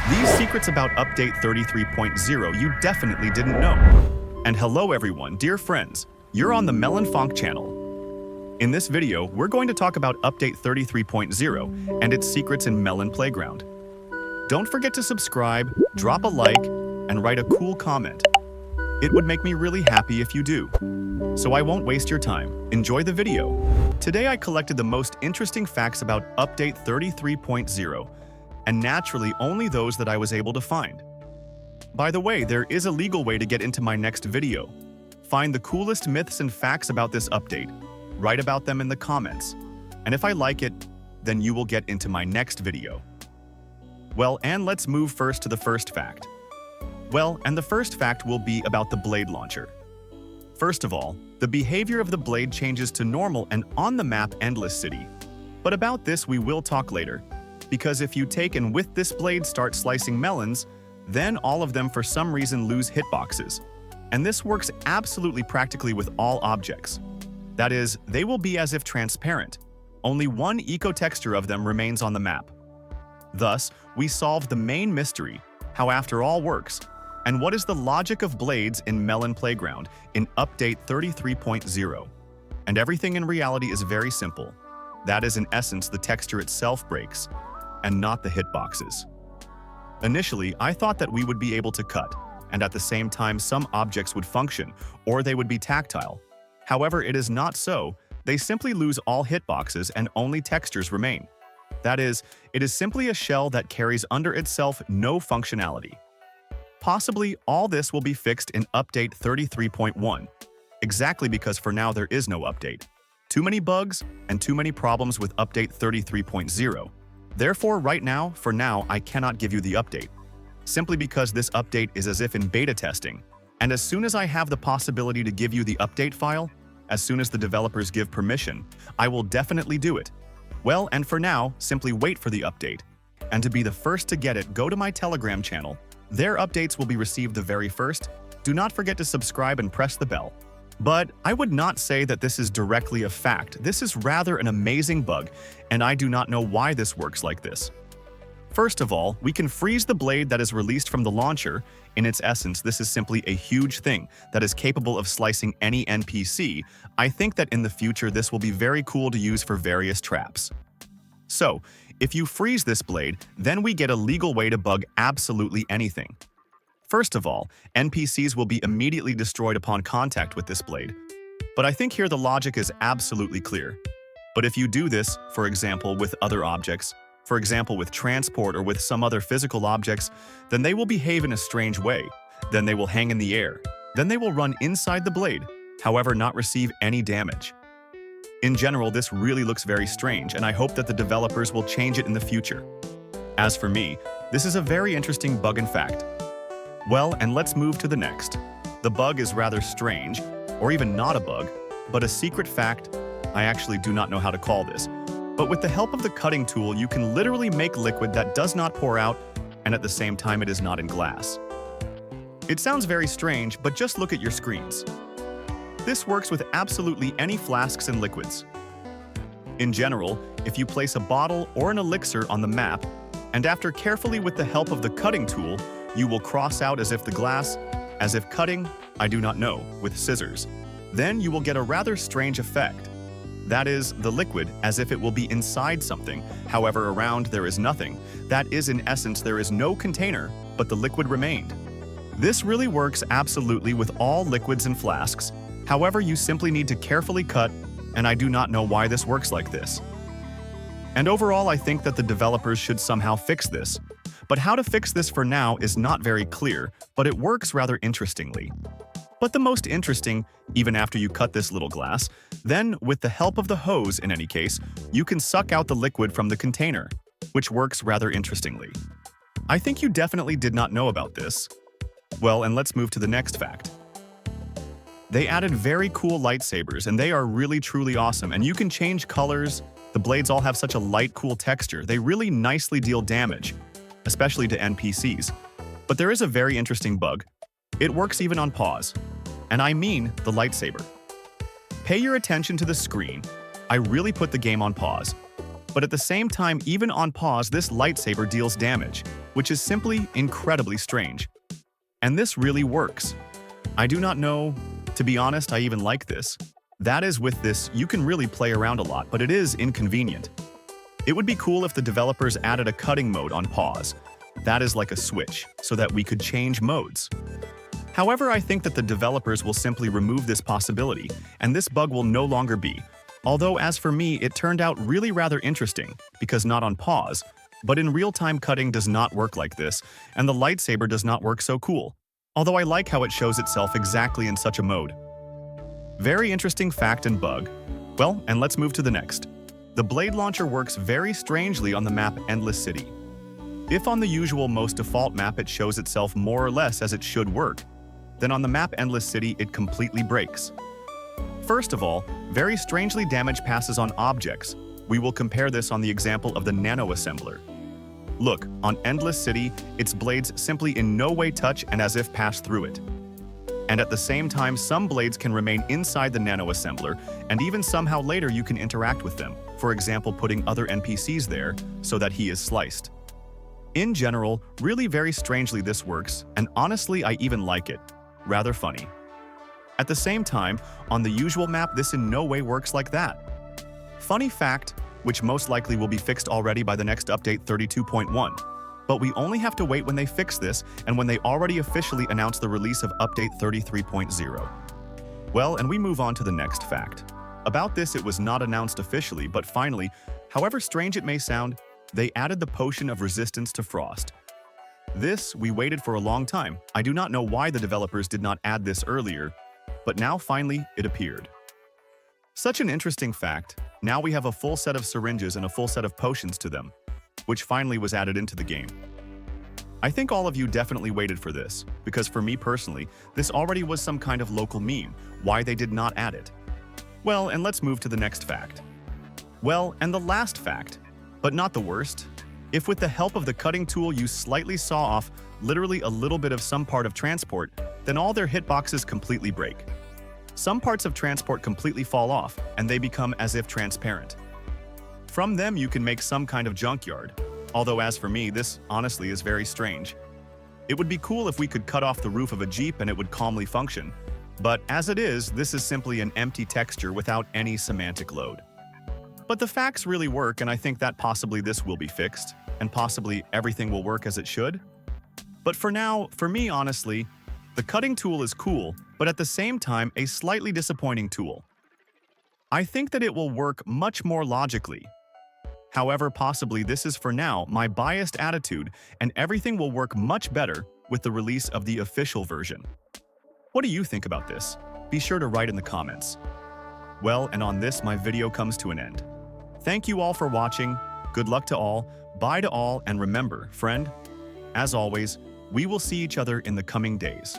These secrets about Update 33.0 you definitely didn't know. And hello everyone, dear friends, you're on the Melonfonk channel. In this video, we're going to talk about Update 33.0 and its secrets in Melon Playground. Don't forget to subscribe, drop a like, and write a cool comment. It would make me really happy if you do. So I won't waste your time. Enjoy the video. Today I collected the most interesting facts about Update 33.0, and naturally only those that I was able to find. By the way, there is a legal way to get into my next video. Find the coolest myths and facts about this update. Write about them in the comments. And if I like it, then you will get into my next video. Well, and let's move first to the first fact. Well, and the first fact will be about the blade launcher. First of all, the behavior of the blade changes to normal and on the map Endless City. But about this we will talk later, because if you take and with this blade start slicing melons, then all of them for some reason lose hitboxes. And this works absolutely practically with all objects. That is, they will be as if transparent. Only one eco-texture of them remains on the map. Thus, we solved the main mystery, how after all works, and what is the logic of blades in Melon Playground in Update 33.0. And everything in reality is very simple. That is, in essence, the texture itself breaks, and not the hitboxes. Initially, I thought that we would be able to cut, and at the same time some objects would function, or they would be tactile. However, it is not so. They simply lose all hitboxes and only textures remain. That is, it is simply a shell that carries under itself no functionality. Possibly, all this will be fixed in Update 33.1, exactly because for now there is no update. Too many bugs and too many problems with Update 33.0. Therefore, right now, for now, I cannot give you the update, simply because this update is as if in beta testing, and as soon as I have the possibility to give you the update file, as soon as the developers give permission, I will definitely do it. Well, and for now, simply wait for the update. And to be the first to get it, go to my Telegram channel. Their updates will be received the very first. Do not forget to subscribe and press the bell. But I would not say that this is directly a fact. This is rather an amazing bug, and I do not know why this works like this. First of all, we can freeze the blade that is released from the launcher. In its essence, this is simply a huge thing that is capable of slicing any NPC. I think that in the future this will be very cool to use for various traps. So, if you freeze this blade, then we get a legal way to bug absolutely anything. First of all, NPCs will be immediately destroyed upon contact with this blade. But I think here the logic is absolutely clear. But if you do this, for example, with other objects, for example with transport or with some other physical objects, then they will behave in a strange way. Then they will hang in the air. Then they will run inside the blade, however not receive any damage. In general, this really looks very strange, and I hope that the developers will change it in the future. As for me, this is a very interesting bug in fact. Well, and let's move to the next. The bug is rather strange, or even not a bug, but a secret fact. I actually do not know how to call this. But with the help of the cutting tool, you can literally make liquid that does not pour out, and at the same time it is not in glass. It sounds very strange, but just look at your screens. This works with absolutely any flasks and liquids. In general, if you place a bottle or an elixir on the map, and after carefully with the help of the cutting tool, you will cross out as if the glass, as if cutting, I do not know, with scissors. Then you will get a rather strange effect. That is, the liquid as if it will be inside something, however around there is nothing. That is, in essence, there is no container, but the liquid remained. This really works absolutely with all liquids and flasks. However, you simply need to carefully cut, and I do not know why this works like this. And overall, I think that the developers should somehow fix this. But how to fix this for now is not very clear, but it works rather interestingly. But the most interesting, even after you cut this little glass, then with the help of the hose in any case, you can suck out the liquid from the container, which works rather interestingly. I think you definitely did not know about this. Well, and let's move to the next fact. They added very cool lightsabers, and they are really truly awesome, and you can change colors. The blades all have such a light, cool texture. They really nicely deal damage, especially to NPCs. But there is a very interesting bug. It works even on pause. And I mean the lightsaber. Pay your attention to the screen. I really put the game on pause. But at the same time, even on pause, this lightsaber deals damage, which is simply incredibly strange. And this really works. I do not know, to be honest, I even like this. That is, with this, you can really play around a lot, but it is inconvenient. It would be cool if the developers added a cutting mode on pause. That is like a switch, so that we could change modes. However, I think that the developers will simply remove this possibility, and this bug will no longer be. Although, as for me, it turned out really rather interesting, because not on pause, but in real-time cutting does not work like this, and the lightsaber does not work so cool. Although I like how it shows itself exactly in such a mode. Very interesting fact and bug. Well, and let's move to the next. The blade launcher works very strangely on the map Endless City. If on the usual most default map it shows itself more or less as it should work, then on the map Endless City it completely breaks. First of all, very strangely damage passes on objects. We will compare this on the example of the nano assembler. Look, on Endless City, its blades simply in no way touch and as if pass through it. And at the same time, some blades can remain inside the nano assembler, and even somehow later you can interact with them, for example putting other NPCs there so that he is sliced. In general, really very strangely this works, and honestly I even like it. Rather funny. At the same time, on the usual map this in no way works like that. Funny fact, which most likely will be fixed already by the next update 32.1. But we only have to wait when they fix this and when they already officially announce the release of update 33.0. Well, and we move on to the next fact. About this it was not announced officially, but finally, however strange it may sound, they added the potion of resistance to frost. This we waited for a long time. I do not know why the developers did not add this earlier, but now finally it appeared. Such an interesting fact. Now we have a full set of syringes and a full set of potions to them, which finally was added into the game. I think all of you definitely waited for this, because for me personally, this already was some kind of local meme, why they did not add it. Well, and let's move to the next fact. Well, and the last fact, but not the worst. If with the help of the cutting tool you slightly saw off literally a little bit of some part of transport, then all their hitboxes completely break. Some parts of transport completely fall off, and they become as if transparent. From them you can make some kind of junkyard, although as for me, this honestly is very strange. It would be cool if we could cut off the roof of a Jeep and it would calmly function, but as it is, this is simply an empty texture without any semantic load. But the facts really work, and I think that possibly this will be fixed, and possibly everything will work as it should. But for now, for me honestly, the cutting tool is cool, but at the same time a slightly disappointing tool. I think that it will work much more logically. However, possibly this is for now my biased attitude, and everything will work much better with the release of the official version. What do you think about this? Be sure to write in the comments. Well, and on this my video comes to an end. Thank you all for watching, good luck to all, bye to all, and remember, friend, as always, we will see each other in the coming days.